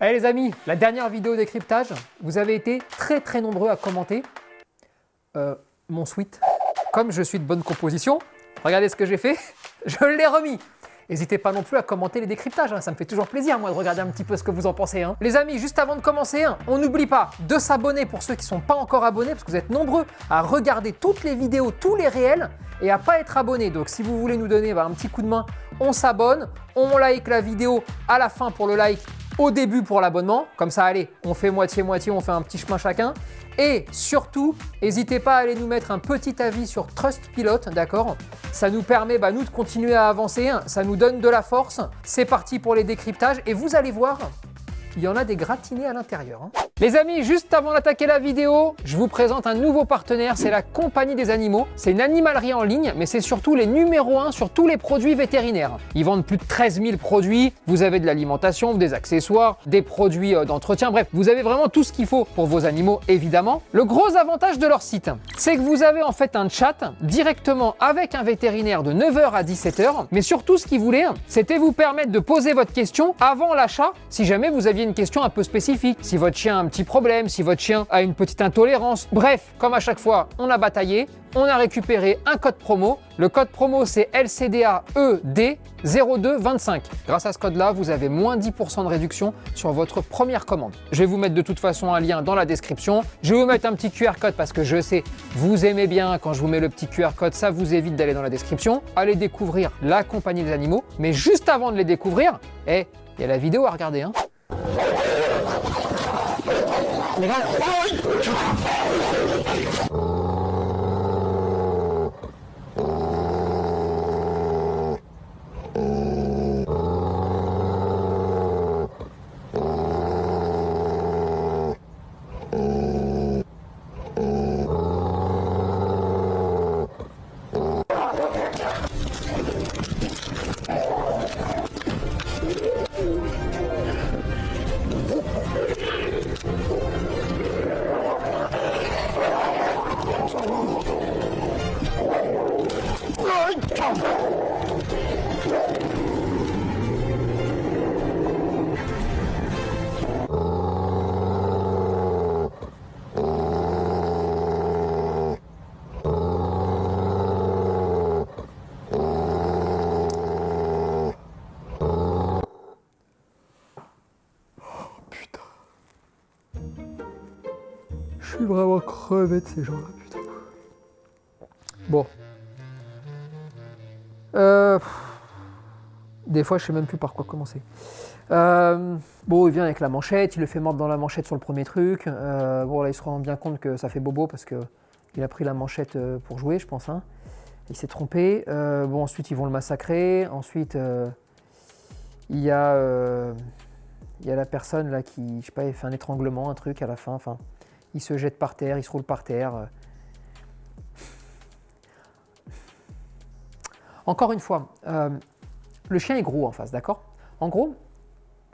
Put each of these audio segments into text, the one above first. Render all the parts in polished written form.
Allez les amis, la dernière vidéo décryptage, vous avez été très nombreux à commenter mon sweat. Comme je suis de bonne composition, regardez ce que j'ai fait, je l'ai remis. N'hésitez pas non plus à commenter les décryptages, ça me fait toujours plaisir moi de regarder un petit peu ce que vous en pensez. Les amis, juste avant de commencer, on n'oublie pas de s'abonner pour ceux qui ne sont pas encore abonnés, parce que vous êtes nombreux à regarder toutes les vidéos, tous les réels, et à pas être abonné. Donc si vous voulez nous donner un petit coup de main, on s'abonne, on like la vidéo à la fin pour le like, au début pour l'abonnement. Comme ça, allez, on fait moitié-moitié, on fait un petit chemin chacun. Et surtout, n'hésitez pas à aller nous mettre un petit avis sur Trustpilot, d'accord? Ça nous permet, nous, de continuer à avancer, ça nous donne de la force. C'est parti pour les décryptages et vous allez voir, il y en a des gratinés à l'intérieur. Les amis, juste avant d'attaquer la vidéo, je vous présente un nouveau partenaire, c'est la Compagnie des Animaux. C'est une animalerie en ligne, mais c'est surtout les numéros 1 sur tous les produits vétérinaires. Ils vendent plus de 13 000 produits, vous avez de l'alimentation, des accessoires, des produits d'entretien, bref, vous avez vraiment tout ce qu'il faut pour vos animaux, évidemment. Le gros avantage de leur site, c'est que vous avez en fait un chat directement avec un vétérinaire de 9h à 17h, mais surtout ce qu'ils voulaient, c'était vous permettre de poser votre question avant l'achat, si jamais vous aviez une question un peu spécifique, si votre chien a un petit problème, si votre chien a une petite intolérance. Bref, comme à chaque fois, on a bataillé, on a récupéré un code promo. Le code promo, c'est LCDAED0225. Grâce à ce code-là, vous avez moins 10% de réduction sur votre première commande. Je vais vous mettre de toute façon un lien dans la description. Je vais vous mettre un petit QR code parce que je sais, vous aimez bien quand je vous mets le petit QR code, ça vous évite d'aller dans la description. Allez découvrir la Compagnie des Animaux. Mais juste avant de les découvrir, il y a la vidéo à regarder. Je suis vraiment crevé de ces gens-là, putain. Bon. Des fois, je sais même plus par quoi commencer. Bon, il vient avec la manchette, il le fait mordre dans la manchette sur le premier truc. Bon, là, il se rend bien compte que ça fait bobo parce qu'il a pris la manchette pour jouer, je pense. Il s'est trompé. Bon, ensuite, ils vont le massacrer. Ensuite, il y a la personne là qui, je sais pas, il fait un étranglement, un truc à la fin. Enfin, il se jette par terre, il se roule par terre. Encore une fois, le chien est gros en face, d'accord? En gros,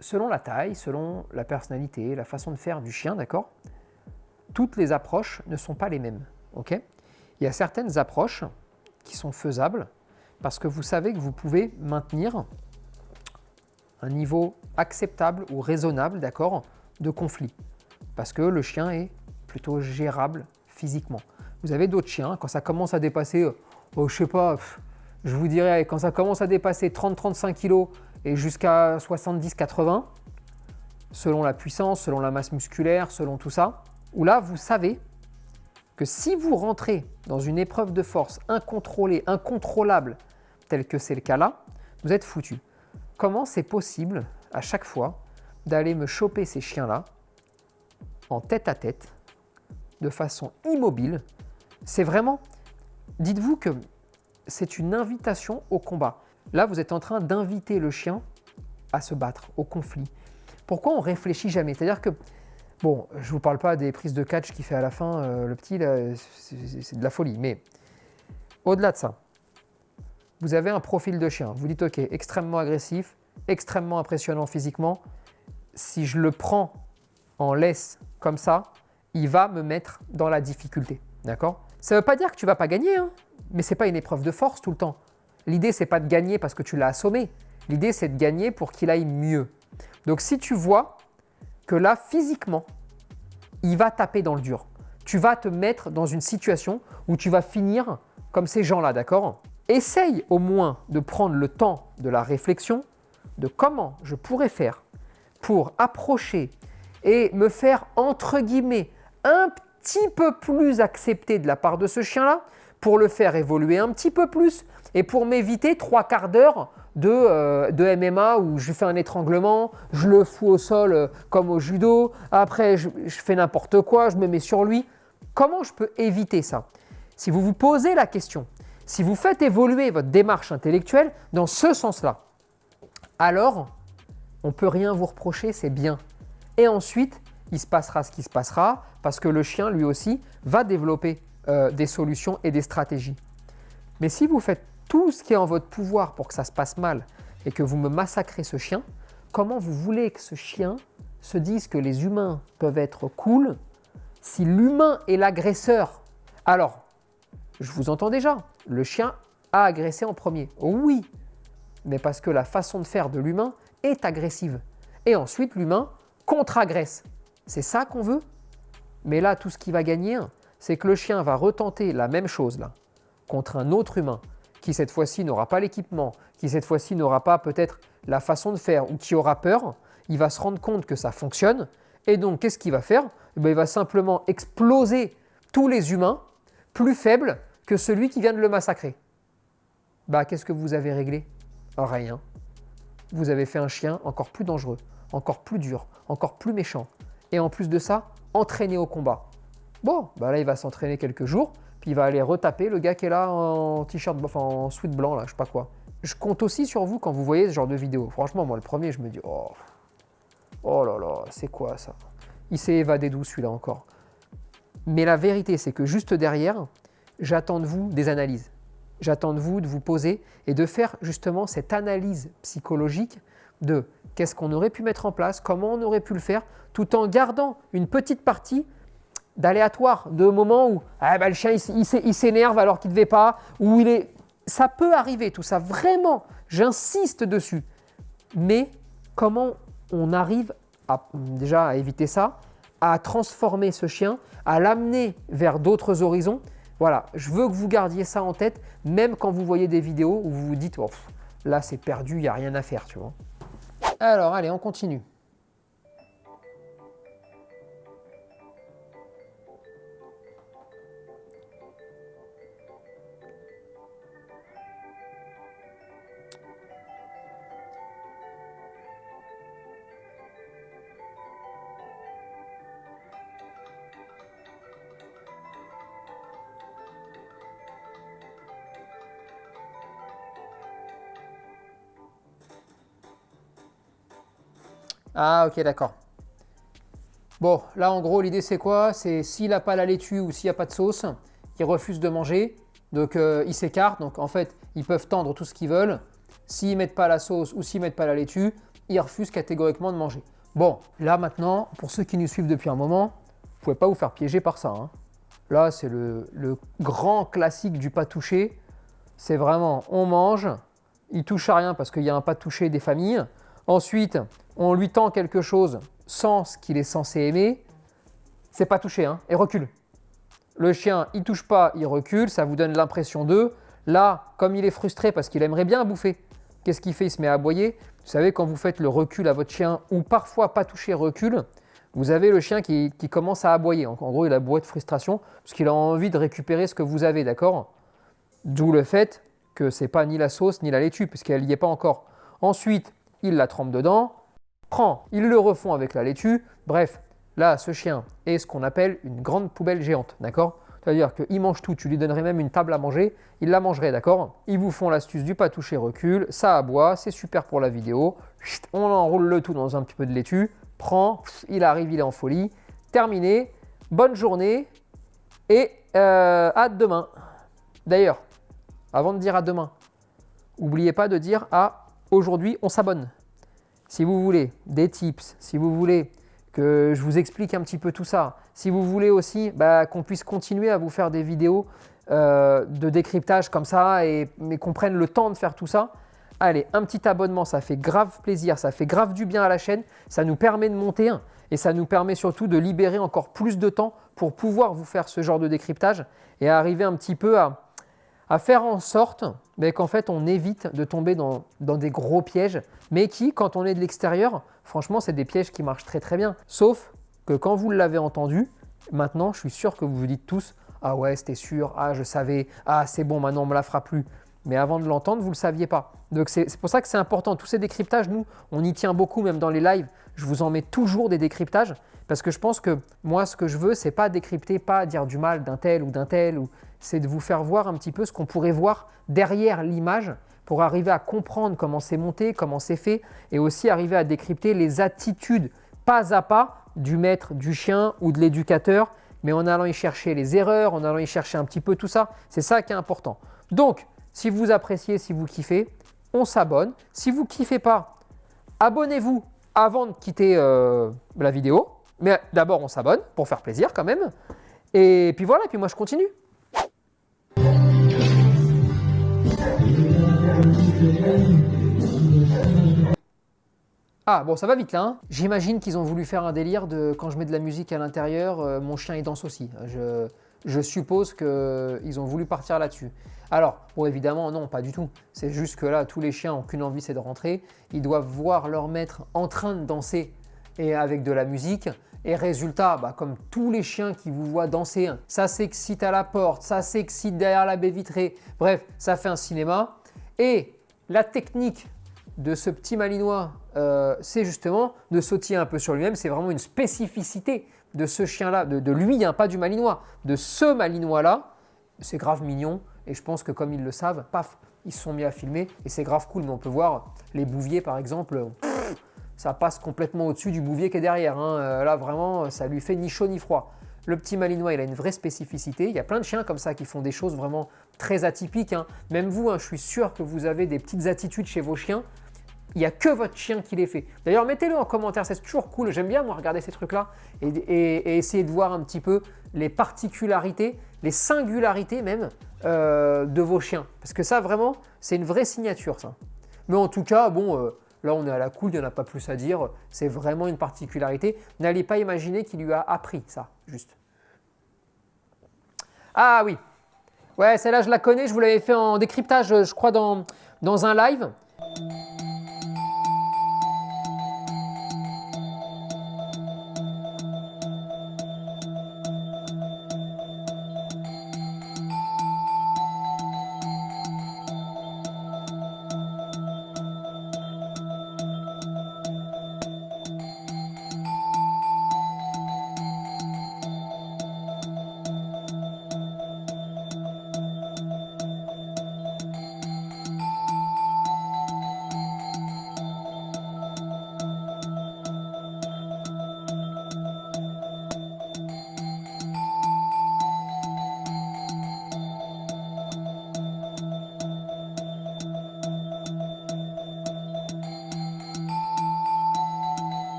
selon la taille, selon la personnalité, la façon de faire du chien, d'accord? Toutes les approches ne sont pas les mêmes, ok? Il y a certaines approches qui sont faisables parce que vous savez que vous pouvez maintenir un niveau acceptable ou raisonnable, d'accord, de conflit. Parce que le chien est plutôt gérable physiquement. Vous avez d'autres chiens, quand ça commence à dépasser, je sais pas, je vous dirais, quand ça commence à dépasser 30-35 kg et jusqu'à 70-80, selon la puissance, selon la masse musculaire, selon tout ça, où là, vous savez que si vous rentrez dans une épreuve de force incontrôlée, incontrôlable, tel que c'est le cas là, vous êtes foutu. Comment c'est possible, à chaque fois, d'aller me choper ces chiens-là, en tête à tête, de façon immobile? C'est vraiment, dites-vous que c'est une invitation au combat. Là, vous êtes en train d'inviter le chien à se battre, au conflit. Pourquoi on réfléchit jamais? C'est-à-dire que, bon, je ne vous parle pas des prises de catch qu'il fait à la fin, le petit, là, c'est de la folie. Mais au-delà de ça, vous avez un profil de chien. Vous dites, ok, extrêmement agressif, extrêmement impressionnant physiquement. Si je le prends en laisse comme ça, il va me mettre dans la difficulté. D'accord? Ça ne veut pas dire que tu ne vas pas gagner, mais ce n'est pas une épreuve de force tout le temps. L'idée, ce n'est pas de gagner parce que tu l'as assommé. L'idée, c'est de gagner pour qu'il aille mieux. Donc, si tu vois que là, physiquement, il va taper dans le dur. Tu vas te mettre dans une situation où tu vas finir comme ces gens-là, d'accord? Essaye au moins de prendre le temps de la réflexion de comment je pourrais faire pour approcher et me faire, entre guillemets, un petit peu plus accepter de la part de ce chien-là, pour le faire évoluer un petit peu plus et pour m'éviter 3/4 d'heure de MMA où je fais un étranglement, je le fous au sol comme au judo, après je fais n'importe quoi, je me mets sur lui. Comment je peux éviter ça? Si vous vous posez la question, si vous faites évoluer votre démarche intellectuelle dans ce sens-là, alors on ne peut rien vous reprocher, c'est bien. Et ensuite, il se passera ce qui se passera parce que le chien, lui aussi, va développer des solutions et des stratégies. Mais si vous faites tout ce qui est en votre pouvoir pour que ça se passe mal et que vous me massacrez ce chien, comment vous voulez que ce chien se dise que les humains peuvent être cool si l'humain est l'agresseur? Alors, je vous entends déjà, le chien a agressé en premier. Oui, mais parce que la façon de faire de l'humain est agressive. Et ensuite, l'humain contre-agresse. C'est ça qu'on veut? Mais là, tout ce qui va gagner, c'est que le chien va retenter la même chose là, contre un autre humain, qui cette fois-ci n'aura pas l'équipement, qui cette fois-ci n'aura pas peut-être la façon de faire ou qui aura peur. Il va se rendre compte que ça fonctionne. Et donc, qu'est-ce qu'il va faire? Il va simplement exploser tous les humains plus faibles que celui qui vient de le massacrer. Qu'est-ce que vous avez réglé? Rien. Vous avez fait un chien encore plus dangereux, encore plus dur, encore plus méchant. Et en plus de ça, entraîné au combat. Bon, là, il va s'entraîner quelques jours, puis il va aller retaper le gars qui est là en t-shirt, enfin en sweat blanc, là, je sais pas quoi. Je compte aussi sur vous quand vous voyez ce genre de vidéo. Franchement, moi, le premier, je me dis, oh là là, c'est quoi ça? Il s'est évadé d'où celui-là encore? Mais la vérité, c'est que juste derrière, j'attends de vous des analyses. J'attends de vous poser et de faire justement cette analyse psychologique de qu'est-ce qu'on aurait pu mettre en place, comment on aurait pu le faire, tout en gardant une petite partie d'aléatoire, de moments où le chien il s'énerve alors qu'il ne devait pas, où il est... Ça peut arriver tout ça, vraiment, j'insiste dessus. Mais comment on arrive déjà à éviter ça, à transformer ce chien, à l'amener vers d'autres horizons? Voilà, je veux que vous gardiez ça en tête, même quand vous voyez des vidéos où vous vous dites là c'est perdu, il n'y a rien à faire, tu vois. Alors allez, on continue. Ah ok, d'accord. Bon, là en gros l'idée c'est quoi? C'est s'il n'a pas la laitue ou s'il n'y a pas de sauce, il refuse de manger, donc il s'écarte, donc en fait ils peuvent tendre tout ce qu'ils veulent. S'ils ne mettent pas la sauce ou s'ils ne mettent pas la laitue, ils refusent catégoriquement de manger. Bon, là maintenant, pour ceux qui nous suivent depuis un moment, vous ne pouvez pas vous faire piéger par ça, hein. Là c'est le grand classique du pas touché, c'est vraiment on mange, il touche à rien parce qu'il y a un pas touché des familles. Ensuite, on lui tend quelque chose sans ce qu'il est censé aimer, c'est pas touché, hein, et recule. Le chien, il touche pas, il recule, ça vous donne l'impression d'eux. Là, comme il est frustré parce qu'il aimerait bien bouffer, qu'est-ce qu'il fait? Il se met à aboyer. Vous savez, quand vous faites le recul à votre chien, ou parfois pas touché, recule, vous avez le chien qui commence à aboyer. En gros, il aboie de frustration parce qu'il a envie de récupérer ce que vous avez, d'accord? D'où le fait que c'est pas ni la sauce ni la laitue, puisqu'elle n'y est pas encore. Ensuite, il la trempe dedans, il le refond avec la laitue. Bref, là, ce chien est ce qu'on appelle une grande poubelle géante, d'accord? C'est-à-dire qu'il mange tout, tu lui donnerais même une table à manger, il la mangerait, d'accord? Ils vous font l'astuce du pas toucher recul, ça aboie, c'est super pour la vidéo. On enroule le tout dans un petit peu de laitue, il arrive, il est en folie. Terminé, bonne journée et à demain. D'ailleurs, avant de dire à demain, n'oubliez pas de dire aujourd'hui on s'abonne. Si vous voulez des tips, si vous voulez que je vous explique un petit peu tout ça, si vous voulez aussi qu'on puisse continuer à vous faire des vidéos de décryptage comme ça, mais qu'on prenne le temps de faire tout ça, allez, un petit abonnement, ça fait grave plaisir, ça fait grave du bien à la chaîne, ça nous permet de monter Et ça nous permet surtout de libérer encore plus de temps pour pouvoir vous faire ce genre de décryptage et arriver un petit peu à faire en sorte qu'en fait on évite de tomber dans des gros pièges, mais qui, quand on est de l'extérieur, franchement c'est des pièges qui marchent très très bien. Sauf que quand vous l'avez entendu, maintenant je suis sûr que vous vous dites tous « Ah ouais, c'était sûr, ah je savais, ah c'est bon, maintenant on ne me la fera plus ». Mais avant de l'entendre, vous ne le saviez pas. Donc c'est pour ça que c'est important. Tous ces décryptages, nous, on y tient beaucoup, même dans les lives. Je vous en mets toujours des décryptages parce que je pense que moi, ce que je veux, c'est pas décrypter, pas dire du mal d'un tel ou d'un tel. C'est de vous faire voir un petit peu ce qu'on pourrait voir derrière l'image pour arriver à comprendre comment c'est monté, comment c'est fait et aussi arriver à décrypter les attitudes pas à pas du maître, du chien ou de l'éducateur, mais en allant y chercher les erreurs, en allant y chercher un petit peu tout ça. C'est ça qui est important. Donc, si vous appréciez, si vous kiffez, on s'abonne. Si vous ne kiffez pas, abonnez-vous avant de quitter la vidéo. Mais d'abord, on s'abonne pour faire plaisir quand même. Et puis voilà, et puis moi je continue. Ah bon, ça va vite là. Hein. J'imagine qu'ils ont voulu faire un délire de quand je mets de la musique à l'intérieur, mon chien il danse aussi. Je suppose qu'ils ont voulu partir là-dessus. Alors, bon, évidemment, non, pas du tout. C'est juste que là, tous les chiens n'ont qu'une envie, c'est de rentrer. Ils doivent voir leur maître en train de danser et avec de la musique. Et résultat, comme tous les chiens qui vous voient danser, ça s'excite à la porte, ça s'excite derrière la baie vitrée. Bref, ça fait un cinéma. Et la technique de ce petit malinois, c'est justement de sautiller un peu sur lui-même. C'est vraiment une spécificité de ce chien-là, de lui, pas du malinois, de ce malinois-là. C'est grave mignon et je pense que comme ils le savent, paf, ils se sont mis à filmer et c'est grave cool. Mais on peut voir les bouviers par exemple, ça passe complètement au-dessus du bouvier qui est derrière. Hein. Là vraiment, ça lui fait ni chaud ni froid. Le petit malinois, il a une vraie spécificité. Il y a plein de chiens comme ça qui font des choses vraiment très atypiques. Hein. Même vous, je suis sûr que vous avez des petites attitudes chez vos chiens. Il n'y a que votre chien qui les fait. D'ailleurs, mettez-le en commentaire, c'est toujours cool. J'aime bien, moi, regarder ces trucs-là et essayer de voir un petit peu les particularités, les singularités même de vos chiens. Parce que ça, vraiment, c'est une vraie signature, ça. Mais en tout cas, bon, là, on est à la cool, il n'y en a pas plus à dire. C'est vraiment une particularité. N'allez pas imaginer qu'il lui a appris ça, juste. Ah oui. Ouais, celle-là, je la connais. Je vous l'avais fait en décryptage, je crois, dans un live.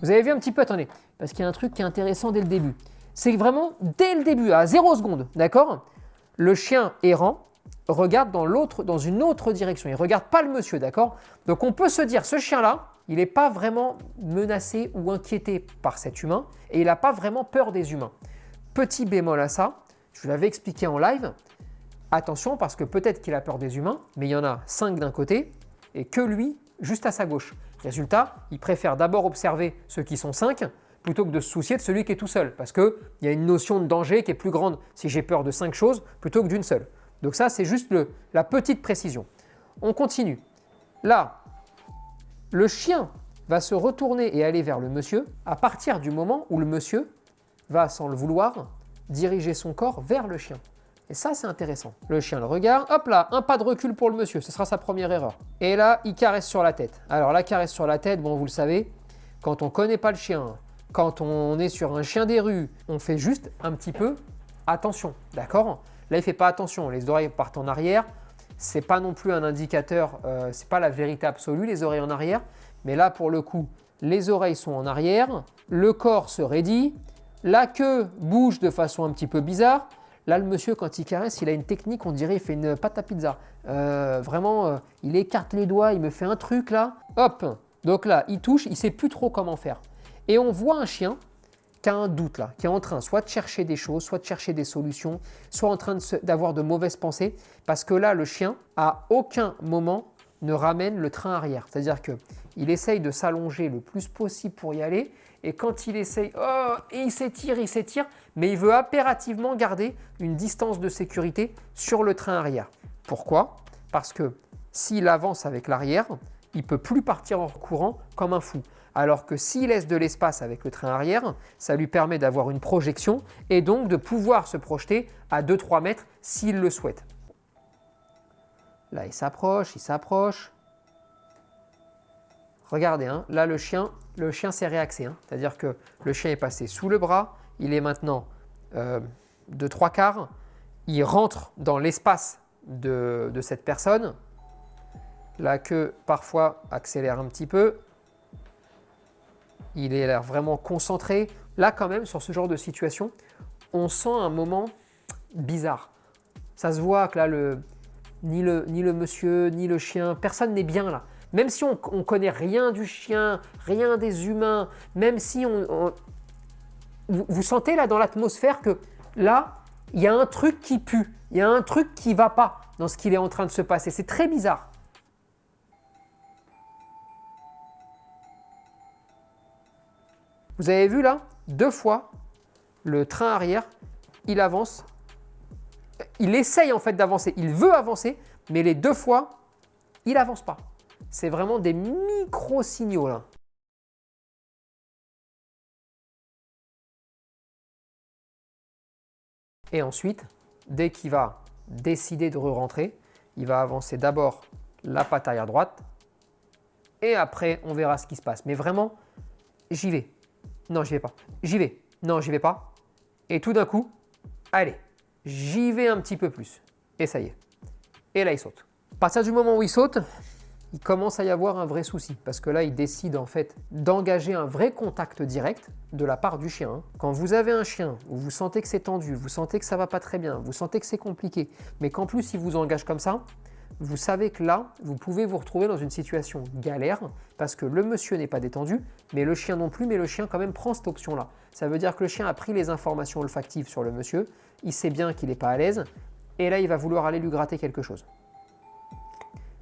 Vous avez vu un petit peu, attendez, parce qu'il y a un truc qui est intéressant dès le début. C'est vraiment dès le début, à 0 seconde, d'accord? Le chien errant regarde dans une autre direction. Il ne regarde pas le monsieur, d'accord? Donc on peut se dire, ce chien-là, il n'est pas vraiment menacé ou inquiété par cet humain et il n'a pas vraiment peur des humains. Petit bémol à ça, je vous l'avais expliqué en live, attention parce que peut-être qu'il a peur des humains, mais il y en a 5 d'un côté et que lui juste à sa gauche. Résultat, il préfère d'abord observer ceux qui sont 5 plutôt que de se soucier de celui qui est tout seul parce qu'il y a une notion de danger qui est plus grande si j'ai peur de 5 choses plutôt que d'une seule. Donc ça, c'est juste la petite précision. On continue. Là, le chien va se retourner et aller vers le monsieur à partir du moment où le monsieur va, sans le vouloir, diriger son corps vers le chien. Et ça, c'est intéressant. Le chien le regarde, hop là, un pas de recul pour le monsieur, ce sera sa première erreur. Et là, il caresse sur la tête. Alors la caresse sur la tête, bon, vous le savez, quand on ne connaît pas le chien, quand on est sur un chien des rues, on fait juste un petit peu attention, d'accord? Là, il ne fait pas attention, les oreilles partent en arrière. Ce n'est pas non plus un indicateur, ce n'est pas la vérité absolue, les oreilles en arrière. Mais là, pour le coup, les oreilles sont en arrière, le corps se raidit, la queue bouge de façon un petit peu bizarre. Là, le monsieur, quand il caresse, il a une technique, on dirait, il fait une pâte à pizza. Vraiment, il écarte les doigts, il me fait un truc là. Hop! Donc là, il touche, il ne sait plus trop comment faire. Et on voit un chien qui a un doute là, qui est en train soit de chercher des choses, soit de chercher des solutions, soit en train d'avoir de mauvaises pensées. Parce que là, le chien, à aucun moment, ne ramène le train arrière. C'est-à-dire qu'il essaye de s'allonger le plus possible pour y aller. Et quand il essaye, et il s'étire, mais il veut impérativement garder une distance de sécurité sur le train arrière. Pourquoi? Parce que s'il avance avec l'arrière, il ne peut plus partir en courant comme un fou. Alors que s'il laisse de l'espace avec le train arrière, ça lui permet d'avoir une projection et donc de pouvoir se projeter à 2-3 mètres s'il le souhaite. Là, il s'approche. Regardez, hein, là le chien s'est réaxé. Hein. C'est-à-dire que le chien est passé sous le bras, il est maintenant de 3/4, il rentre dans l'espace de cette personne. La queue parfois accélère un petit peu. Il est l'air vraiment concentré. Là quand même, sur ce genre de situation, on sent un moment bizarre. Ça se voit que là, ni le monsieur, ni le chien, personne n'est bien là. Même si on ne connaît rien du chien, rien des humains, même si vous sentez là dans l'atmosphère que là, il y a un truc qui pue, il y a un truc qui ne va pas dans ce qu'il est en train de se passer. C'est très bizarre. Vous avez vu là, 2 fois, le train arrière, il avance. Il essaye en fait d'avancer, il veut avancer, mais les 2 fois, il n'avance pas. C'est vraiment des micro-signaux là. Et ensuite, dès qu'il va décider de re-rentrer, il va avancer d'abord la patte arrière droite et après on verra ce qui se passe. Mais vraiment, j'y vais. Non, j'y vais pas. J'y vais. Non, j'y vais pas. Et tout d'un coup, allez, j'y vais un petit peu plus. Et ça y est. Et là, il saute. À partir du moment où il saute, il commence à y avoir un vrai souci. Parce que là, il décide en fait d'engager un vrai contact direct de la part du chien. Quand vous avez un chien où vous sentez que c'est tendu, vous sentez que ça va pas très bien, vous sentez que c'est compliqué, mais qu'en plus, il vous engage comme ça, vous savez que là, vous pouvez vous retrouver dans une situation galère parce que le monsieur n'est pas détendu, mais le chien non plus, mais le chien quand même prend cette option-là. Ça veut dire que le chien a pris les informations olfactives sur le monsieur, il sait bien qu'il n'est pas à l'aise, et là, il va vouloir aller lui gratter quelque chose.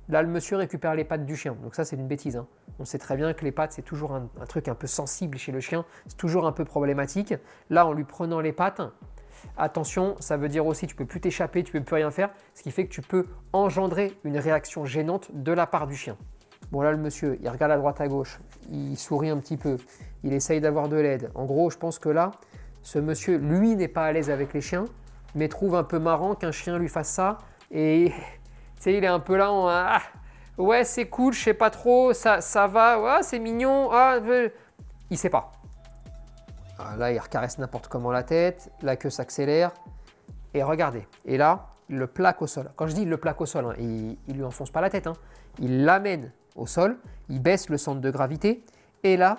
Là, le monsieur récupère les pattes du chien, donc ça, c'est une bêtise. Hein. On sait très bien que les pattes, c'est toujours un truc un peu sensible chez le chien, c'est toujours un peu problématique. Là, en lui prenant les pattes, attention, ça veut dire aussi que tu ne peux plus t'échapper, tu ne peux plus rien faire, ce qui fait que tu peux engendrer une réaction gênante de la part du chien. Bon là, le monsieur, il regarde à droite à gauche, il sourit un petit peu, il essaye d'avoir de l'aide. En gros, je pense que là, ce monsieur, lui, n'est pas à l'aise avec les chiens, mais trouve un peu marrant qu'un chien lui fasse ça. Et tu sais, il est un peu là en ouais, c'est cool, je sais pas trop, ça va, ouais, c'est mignon, il sait pas. Là, il recaresse n'importe comment la tête, la queue s'accélère, et regardez. Et là, il le plaque au sol. Quand je dis il le plaque au sol, hein, il lui enfonce pas la tête, hein, il l'amène au sol, il baisse le centre de gravité, et là,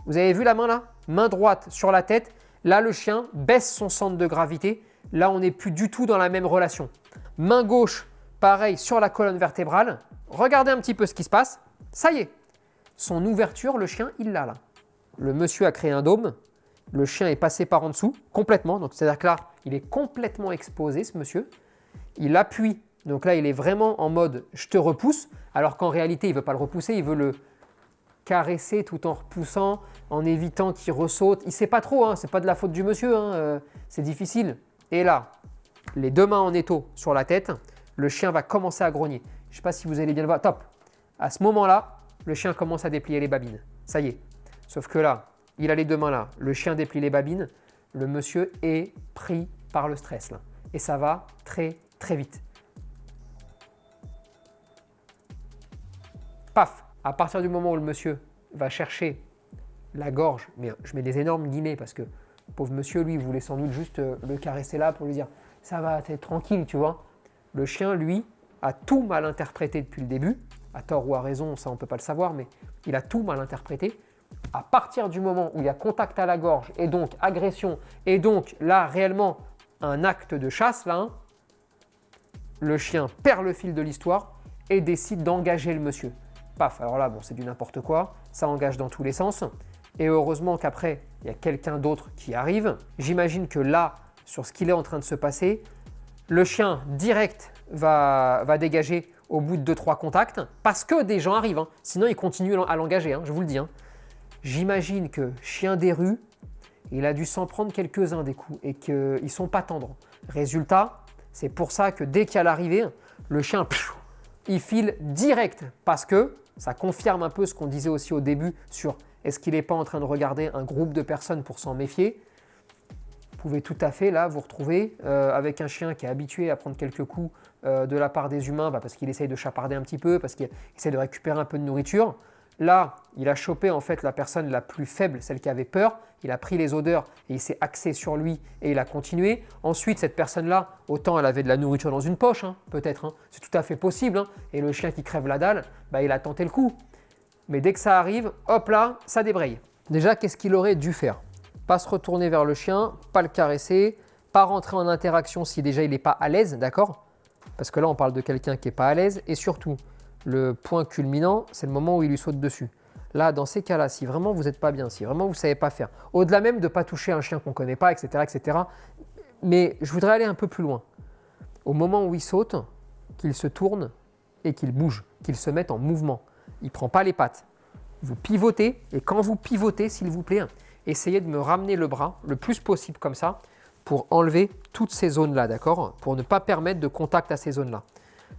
vous avez vu la main là? Main droite sur la tête, là le chien baisse son centre de gravité, là on n'est plus du tout dans la même relation. Main gauche, pareil sur la colonne vertébrale, regardez un petit peu ce qui se passe, ça y est, son ouverture, le chien, il l'a là. Le monsieur a créé un dôme, le chien est passé par en dessous, complètement, donc c'est-à-dire que là, il est complètement exposé ce monsieur, il appuie, donc là il est vraiment en mode je te repousse, alors qu'en réalité il ne veut pas le repousser, il veut le caresser tout en repoussant, en évitant qu'il ressaute, il ne sait pas trop, hein, c'est pas de la faute du monsieur, hein, c'est difficile. Et là, les 2 mains en étau sur la tête, le chien va commencer à grogner. Je ne sais pas si vous allez bien le voir, top. À ce moment-là, le chien commence à déplier les babines, ça y est. Sauf que là, il a les 2 mains là, le chien déplie les babines, le monsieur est pris par le stress là. Et ça va très très vite. Paf! À partir du moment où le monsieur va chercher la gorge, mais je mets des énormes guillemets parce que le pauvre monsieur, lui, voulait sans doute juste le caresser là pour lui dire « ça va, t'es tranquille, tu vois ». Le chien, lui, a tout mal interprété depuis le début, à tort ou à raison, ça on ne peut pas le savoir, mais il a tout mal interprété. À partir du moment où il y a contact à la gorge et donc agression et donc là réellement un acte de chasse, là, hein, le chien perd le fil de l'histoire et décide d'engager le monsieur. Paf, alors là, bon, c'est du n'importe quoi, ça engage dans tous les sens. Et heureusement qu'après, il y a quelqu'un d'autre qui arrive. J'imagine que là, sur ce qu'il est en train de se passer, le chien direct va dégager au bout de 2-3 contacts parce que des gens arrivent. Hein. Sinon, il continue à l'engager, hein, je vous le dis. Hein. J'imagine que chien des rues, il a dû s'en prendre quelques-uns des coups et qu'ils ne sont pas tendres. Résultat, c'est pour ça que dès qu'il y a l'arrivée, le chien, il file direct parce que ça confirme un peu ce qu'on disait aussi au début sur est-ce qu'il n'est pas en train de regarder un groupe de personnes pour s'en méfier. Vous pouvez tout à fait là vous retrouver avec un chien qui est habitué à prendre quelques coups de la part des humains parce qu'il essaye de chaparder un petit peu, parce qu'il essaie de récupérer un peu de nourriture. Là, il a chopé en fait la personne la plus faible, celle qui avait peur. Il a pris les odeurs et il s'est axé sur lui et il a continué. Ensuite, cette personne-là, autant elle avait de la nourriture dans une poche, hein, peut-être, hein, c'est tout à fait possible. Hein, et le chien qui crève la dalle, il a tenté le coup. Mais dès que ça arrive, hop là, ça débraye. Déjà, qu'est-ce qu'il aurait dû faire? Pas se retourner vers le chien, pas le caresser, pas rentrer en interaction si déjà il n'est pas à l'aise, d'accord? Parce que là, on parle de quelqu'un qui n'est pas à l'aise. Et surtout, le point culminant, c'est le moment où il lui saute dessus. Là, dans ces cas-là, si vraiment vous n'êtes pas bien, si vraiment vous ne savez pas faire, au-delà même de ne pas toucher un chien qu'on ne connaît pas, etc., mais je voudrais aller un peu plus loin. Au moment où il saute, qu'il se tourne et qu'il bouge, qu'il se mette en mouvement. Il ne prend pas les pattes. Vous pivotez et quand vous pivotez, s'il vous plaît, essayez de me ramener le bras le plus possible comme ça pour enlever toutes ces zones-là, d'accord? Pour ne pas permettre de contact à ces zones-là.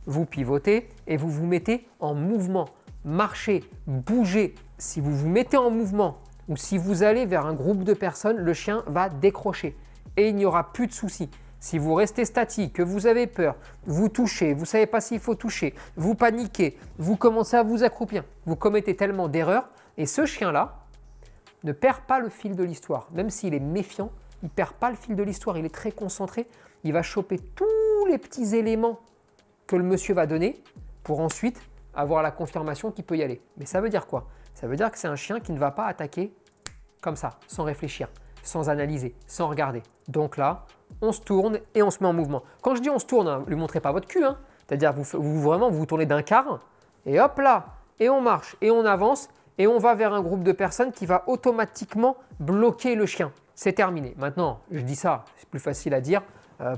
Vous pivotez et vous vous mettez en mouvement. Marchez, bougez. Si vous vous mettez en mouvement ou si vous allez vers un groupe de personnes, le chien va décrocher et il n'y aura plus de soucis. Si vous restez statique, que vous avez peur, vous touchez, vous ne savez pas s'il faut toucher, vous paniquez, vous commencez à vous accroupir, vous commettez tellement d'erreurs et ce chien-là ne perd pas le fil de l'histoire. Même s'il est méfiant, il ne perd pas le fil de l'histoire, il est très concentré, il va choper tous les petits éléments que le monsieur va donner pour ensuite avoir la confirmation qu'il peut y aller. Mais ça veut dire quoi? Ça veut dire que c'est un chien qui ne va pas attaquer comme ça, sans réfléchir, sans analyser, sans regarder. Donc là, on se tourne et on se met en mouvement. Quand je dis on se tourne, ne lui montrez pas votre cul, hein. C'est-à-dire vous vous tournez d'un quart et hop là, et on marche et on avance et on va vers un groupe de personnes qui va automatiquement bloquer le chien. C'est terminé. Maintenant, je dis ça, c'est plus facile à dire.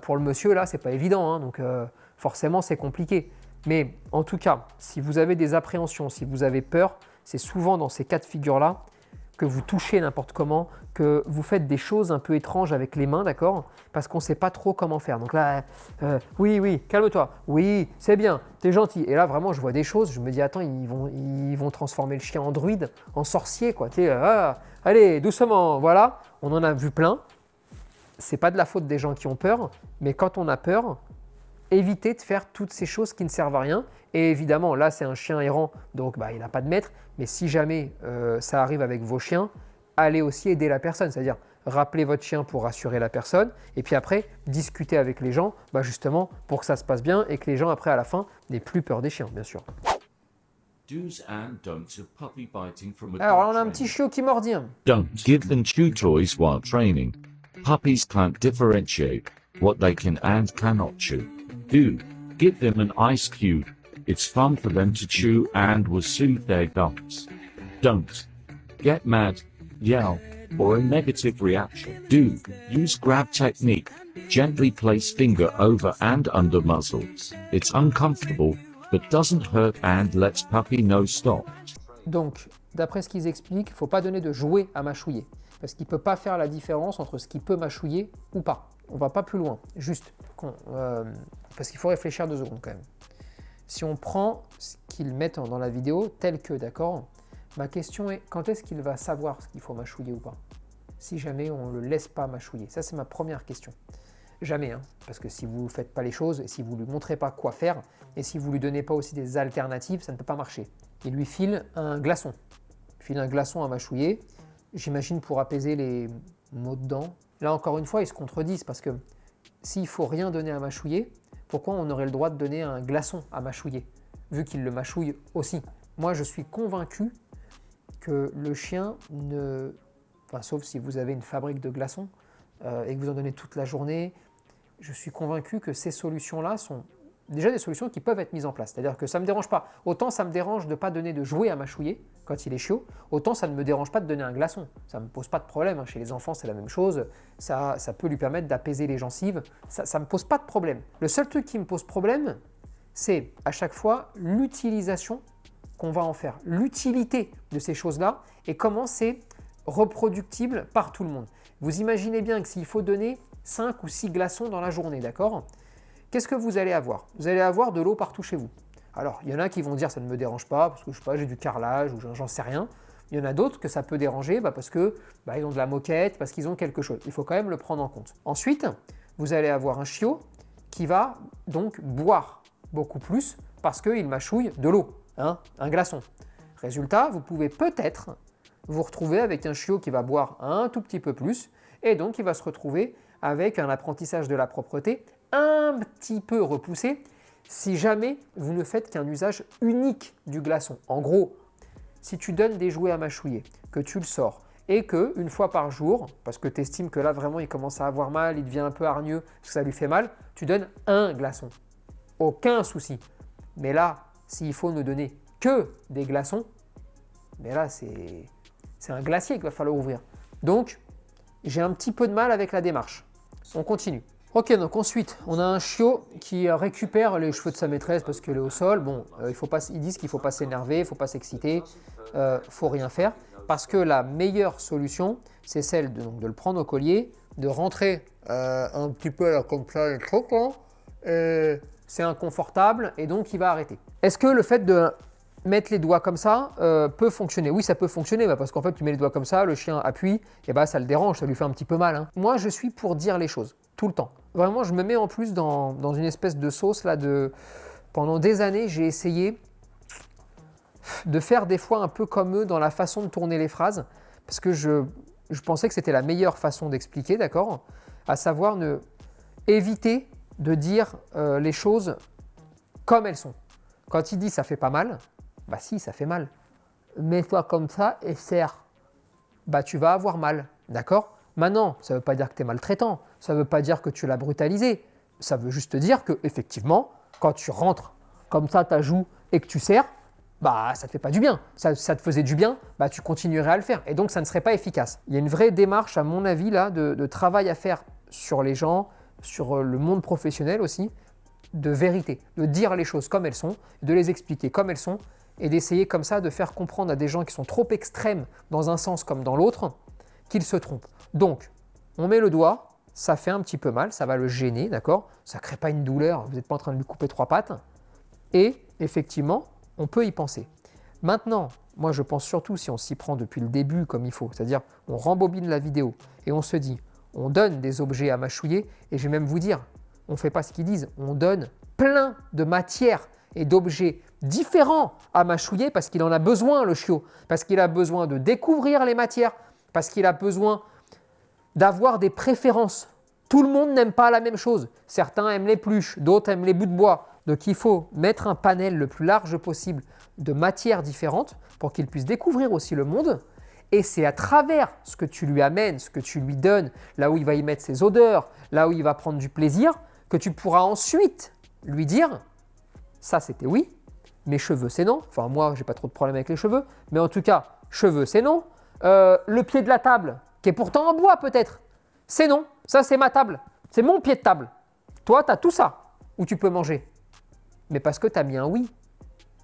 Pour le monsieur, là, c'est pas évident, hein, donc forcément, c'est compliqué. Mais en tout cas, si vous avez des appréhensions, si vous avez peur, c'est souvent dans ces cas de figure-là que vous touchez n'importe comment, que vous faites des choses un peu étranges avec les mains, d'accord? Parce qu'on ne sait pas trop comment faire. Donc là, oui, calme-toi. Oui, c'est bien, t'es gentil. Et là, vraiment, je vois des choses. Je me dis, attends, ils vont transformer le chien en druide, en sorcier, quoi. Allez, doucement, voilà. On en a vu plein. C'est pas de la faute des gens qui ont peur, mais quand on a peur, évitez de faire toutes ces choses qui ne servent à rien. Et évidemment, là, c'est un chien errant, donc il n'a pas de maître. Mais si jamais ça arrive avec vos chiens, allez aussi aider la personne. C'est-à-dire, rappelez votre chien pour rassurer la personne. Et puis après, discutez avec les gens, justement, pour que ça se passe bien et que les gens, après, à la fin, n'aient plus peur des chiens, bien sûr. Do's and don'ts of puppy biting from a Alors, dog on a un petit trainer. chiot qui mordit. Don't give them chew toys while training. Puppies can't differentiate what they can and cannot chew. Do give them an ice cube. It's fun for them to chew and will soothe their gums. Don't get mad, yell, or a negative reaction. Do use grab technique. Gently place finger over and under muzzle. It's uncomfortable, but doesn't hurt and lets puppy know stop. Donc, d'après ce qu'ils expliquent, il ne faut pas donner de jouet à mâchouiller. Parce qu'il ne peut pas faire la différence entre ce qui peut mâchouiller ou pas. On ne va pas plus loin, juste. Parce qu'il faut réfléchir 2 secondes quand même. Si on prend ce qu'ils mettent dans la vidéo tel que, d'accord, ma question est quand est-ce qu'il va savoir ce qu'il faut mâchouiller ou pas? Si jamais on ne le laisse pas mâchouiller. Ça, c'est ma première question. Jamais, hein, parce que si vous ne faites pas les choses et si vous ne lui montrez pas quoi faire et si vous ne lui donnez pas aussi des alternatives, ça ne peut pas marcher. Il lui file un glaçon. Il file un glaçon à mâchouiller, j'imagine pour apaiser les maux de dents. Là, encore une fois, ils se contredisent parce que s'il ne faut rien donner à mâchouiller, pourquoi on aurait le droit de donner un glaçon à mâchouiller, vu qu'il le mâchouille aussi? Moi, je suis convaincu que le chien ne... Enfin, sauf si vous avez une fabrique de glaçons et que vous en donnez toute la journée, je suis convaincu que ces solutions-là sont déjà des solutions qui peuvent être mises en place. C'est-à-dire que ça ne me dérange pas. Autant ça me dérange de ne pas donner de jouet à mâchouiller quand il est chiot, autant ça ne me dérange pas de donner un glaçon. Ça ne me pose pas de problème. Chez les enfants, c'est la même chose. Ça peut lui permettre d'apaiser les gencives. Ça ne me pose pas de problème. Le seul truc qui me pose problème, c'est à chaque fois l'utilisation qu'on va en faire, l'utilité de ces choses-là et comment c'est reproductible par tout le monde. Vous imaginez bien que s'il faut donner 5 ou 6 glaçons dans la journée, d'accord ? Qu'est-ce que vous allez avoir ? Vous allez avoir de l'eau partout chez vous. Alors, il y en a qui vont dire ça ne me dérange pas parce que je sais pas, j'ai du carrelage ou j'en sais rien. Il y en a d'autres que ça peut déranger parce que ils ont de la moquette, parce qu'ils ont quelque chose. Il faut quand même le prendre en compte. Ensuite, vous allez avoir un chiot qui va donc boire beaucoup plus parce qu'il mâchouille de l'eau, un glaçon. Résultat, vous pouvez peut-être vous retrouver avec un chiot qui va boire un tout petit peu plus et donc il va se retrouver avec un apprentissage de la propreté un petit peu repoussé si jamais vous ne faites qu'un usage unique du glaçon. En gros, si tu donnes des jouets à mâchouiller, que tu le sors et que une fois par jour, parce que tu estimes que là vraiment il commence à avoir mal, il devient un peu hargneux, parce que ça lui fait mal, tu donnes un glaçon. Aucun souci. Mais là, s'il faut ne donner que des glaçons, mais là c'est un glacier qu'il va falloir ouvrir. Donc, j'ai un petit peu de mal avec la démarche. On continue. Ok, donc ensuite, on a un chiot qui récupère les cheveux de sa maîtresse parce qu'elle est au sol. Bon, ils disent qu'il ne faut pas s'énerver, il ne faut pas s'exciter, il ne faut rien faire. Parce que la meilleure solution, c'est celle de le prendre au collier, de rentrer un petit peu comme ça, le truc, c'est inconfortable et donc il va arrêter. Est-ce que le fait de mettre les doigts comme ça peut fonctionner? Oui, ça peut fonctionner parce qu'en fait, tu mets les doigts comme ça, le chien appuie, et ça le dérange, ça lui fait un petit peu mal. Moi, je suis pour dire les choses, tout le temps. Vraiment, je me mets en plus dans une espèce de sauce là Pendant des années, j'ai essayé de faire des fois un peu comme eux dans la façon de tourner les phrases, parce que je pensais que c'était la meilleure façon d'expliquer, d'accord? À savoir éviter de dire les choses comme elles sont. Quand il dit ça fait pas mal, bah si, ça fait mal. Mets-toi comme ça et serre. Bah tu vas avoir mal, d'accord? Maintenant, ça ne veut pas dire que tu es maltraitant, ça ne veut pas dire que tu l'as brutalisé, ça veut juste dire que effectivement, quand tu rentres comme ça ta joue et que tu serres, bah ça te fait pas du bien. Ça te faisait du bien, bah tu continuerais à le faire. Et donc ça ne serait pas efficace. Il y a une vraie démarche, à mon avis, là, de travail à faire sur les gens, sur le monde professionnel aussi, de vérité, de dire les choses comme elles sont, de les expliquer comme elles sont, et d'essayer comme ça de faire comprendre à des gens qui sont trop extrêmes dans un sens comme dans l'autre, qu'ils se trompent. Donc, on met le doigt, ça fait un petit peu mal, ça va le gêner, d'accord? Ça ne crée pas une douleur, vous n'êtes pas en train de lui couper 3 pattes, et effectivement, on peut y penser. Maintenant, moi je pense surtout si on s'y prend depuis le début comme il faut, c'est-à-dire on rembobine la vidéo et on se dit, on donne des objets à mâchouiller, et je vais même vous dire, on ne fait pas ce qu'ils disent, on donne plein de matières et d'objets différents à mâchouiller parce qu'il en a besoin, le chiot, parce qu'il a besoin de découvrir les matières, parce qu'il a besoin d'avoir des préférences. Tout le monde n'aime pas la même chose. Certains aiment les pluches, d'autres aiment les bouts de bois. Donc il faut mettre un panel le plus large possible de matières différentes pour qu'il puisse découvrir aussi le monde. Et c'est à travers ce que tu lui amènes, ce que tu lui donnes, là où il va y mettre ses odeurs, là où il va prendre du plaisir, que tu pourras ensuite lui dire « ça c'était oui, mes cheveux c'est non ». Enfin moi j'ai pas trop de problème avec les cheveux, mais en tout cas cheveux c'est non. Le pied de la table, qui est pourtant en bois peut-être, c'est non, ça c'est ma table, c'est mon pied de table. Toi tu as tout ça, où tu peux manger, mais parce que tu as mis un oui.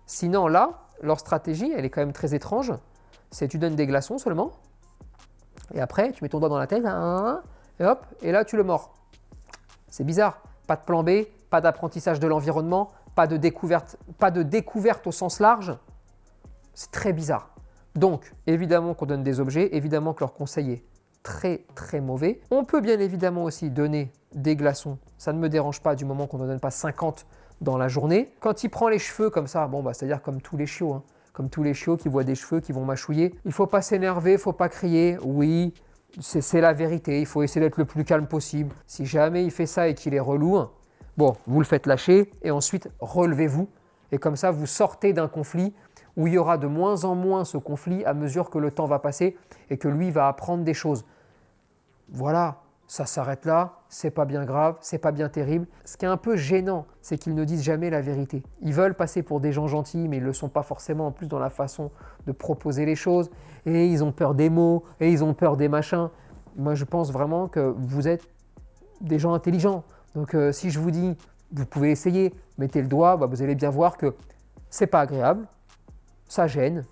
Sinon là, leur stratégie elle est quand même très étrange, c'est tu donnes des glaçons seulement, et après tu mets ton doigt dans la tête, et hop, et là tu le mords. C'est bizarre. Pas de plan B, pas d'apprentissage de l'environnement, pas de découverte au sens large. C'est très bizarre. Donc, évidemment qu'on donne des objets, évidemment que leur conseil est très très mauvais. On peut bien évidemment aussi donner des glaçons. Ça ne me dérange pas du moment qu'on ne donne pas 50 dans la journée. Quand il prend les cheveux comme ça, c'est-à-dire comme tous les chiots, comme tous les chiots qui voient des cheveux, qui vont mâchouiller, il ne faut pas s'énerver, il ne faut pas crier. Oui, c'est la vérité, il faut essayer d'être le plus calme possible. Si jamais il fait ça et qu'il est relou, vous le faites lâcher et ensuite relevez-vous. Et comme ça, vous sortez d'un conflit où il y aura de moins en moins ce conflit à mesure que le temps va passer et que lui va apprendre des choses. Voilà, ça s'arrête là, c'est pas bien grave, c'est pas bien terrible. Ce qui est un peu gênant, c'est qu'ils ne disent jamais la vérité. Ils veulent passer pour des gens gentils, mais ils ne le sont pas forcément en plus dans la façon de proposer les choses. Et ils ont peur des mots, et ils ont peur des machins. Moi, je pense vraiment que vous êtes des gens intelligents. Donc, si je vous dis, vous pouvez essayer, mettez le doigt, vous allez bien voir que c'est pas agréable, ça gêne,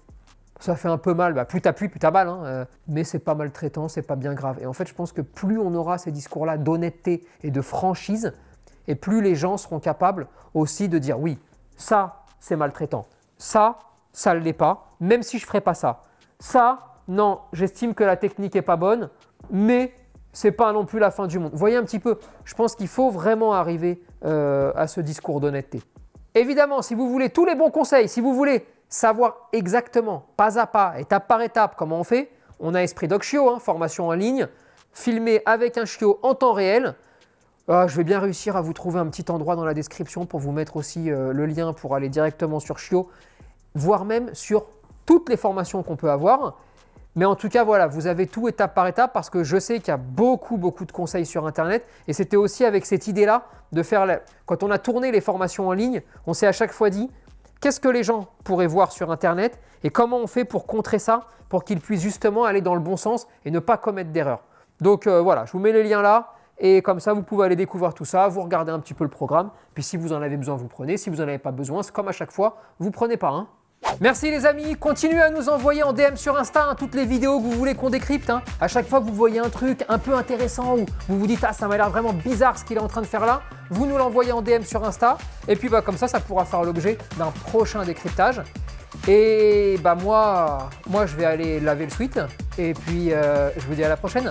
ça fait un peu mal, plus t'appuies, plus t'as mal, hein, mais c'est pas maltraitant, c'est pas bien grave. Et en fait, je pense que plus on aura ces discours-là d'honnêteté et de franchise, et plus les gens seront capables aussi de dire oui, ça, c'est maltraitant, ça ne l'est pas, même si je ne ferais pas ça. Ça, non, j'estime que la technique n'est pas bonne, mais c'est pas non plus la fin du monde. Vous voyez un petit peu, je pense qu'il faut vraiment arriver à ce discours d'honnêteté. Évidemment, si vous voulez tous les bons conseils, si vous voulez savoir exactement, pas à pas, étape par étape, comment on fait, on a Esprit Doc Chiot, formation en ligne, filmée avec un chiot en temps réel. Je vais bien réussir à vous trouver un petit endroit dans la description pour vous mettre aussi le lien pour aller directement sur Chiot, voire même sur toutes les formations qu'on peut avoir. Mais en tout cas, voilà, vous avez tout étape par étape parce que je sais qu'il y a beaucoup de conseils sur Internet. Et c'était aussi avec cette idée-là de faire, quand on a tourné les formations en ligne, on s'est à chaque fois dit qu'est-ce que les gens pourraient voir sur Internet et comment on fait pour contrer ça, pour qu'ils puissent justement aller dans le bon sens et ne pas commettre d'erreurs. Donc voilà, je vous mets les liens là. Et comme ça, vous pouvez aller découvrir tout ça, vous regardez un petit peu le programme. Puis si vous en avez besoin, vous prenez. Si vous n'en avez pas besoin, c'est comme à chaque fois, vous ne prenez pas. Merci les amis, continuez à nous envoyer en DM sur Insta toutes les vidéos que vous voulez qu'on décrypte. À chaque fois que vous voyez un truc un peu intéressant ou vous vous dites « Ah, ça m'a l'air vraiment bizarre ce qu'il est en train de faire là », vous nous l'envoyez en DM sur Insta. Et puis comme ça pourra faire l'objet d'un prochain décryptage. Et moi, je vais aller laver le suite. Et puis, je vous dis à la prochaine.